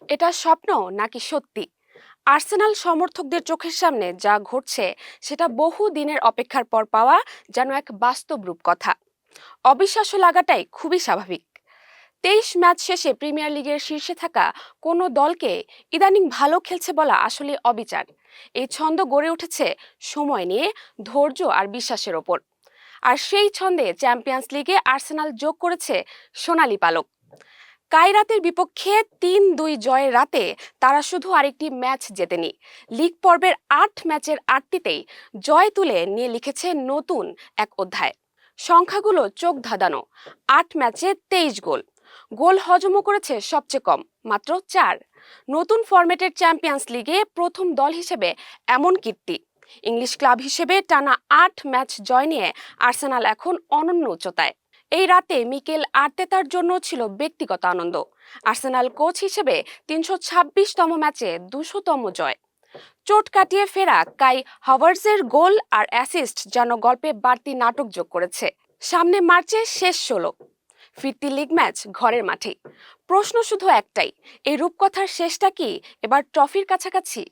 এটা স্বপ্ন নাকি সত্যি? আর্সেনাল সমর্থকদের চোখের সামনে যা ঘটছে সেটা বহু দিনের অপেক্ষার পর পাওয়া যেন এক বাস্তব রূপকথা। অবিশ্বাস্য লাগাটাই খুবই স্বাভাবিক। 23 ম্যাচ শেষে প্রিমিয়ার লিগের শীর্ষে থাকা কোনো দলকে ইদানিং ভালো খেলছে বলা আসলে অবিচার। এই ছন্দ গড়ে উঠেছে সময় নিয়ে, ধৈর্য আর বিশ্বাসের ওপর। আর সেই ছন্দে চ্যাম্পিয়ন্স লিগে আর্সেনাল যোগ করেছে সোনালী পালক। কায়রাতের বিপক্ষে ৩-২ জয়ের রাতে তারা শুধু আরেকটি ম্যাচ জেতেনি, লিগ পর্বের ৮ ম্যাচের ৮টিতেই জয় তুলে নিয়ে লিখেছে নতুন এক অধ্যায়। সংখ্যাগুলো চোখ ধাঁধানো। ৮ ম্যাচে 23 গোল। গোল হজমও করেছে সবচেয়ে কম, মাত্র ৪। নতুন ফরম্যাটের চ্যাম্পিয়ন্স লিগে প্রথম দল হিসেবে এমন কীর্তি। ইংলিশ ক্লাব হিসেবে টানা ৮ ম্যাচ জয় নিয়ে আর্সেনাল এখন অনন্য উচ্চতায়। এই রাতে মিকেল আর্তেতার জন্য ছিল ব্যক্তিগত আনন্দ। আর্সেনাল কোচ হিসেবে ৩২৬তম ম্যাচে ২০০তম জয়। চোট কাটিয়ে ফেরা কাই হাভার্টজের গোল আর অ্যাসিস্ট যেন গল্পে বাড়তি নাটক যোগ করেছে। সামনে মার্চে শেষ ১৬ ফিরতি লিগ ম্যাচ ঘরের মাঠে। প্রশ্ন শুধু একটাই, এই রূপকথার শেষটা কি এবার ট্রফির কাছাকাছি?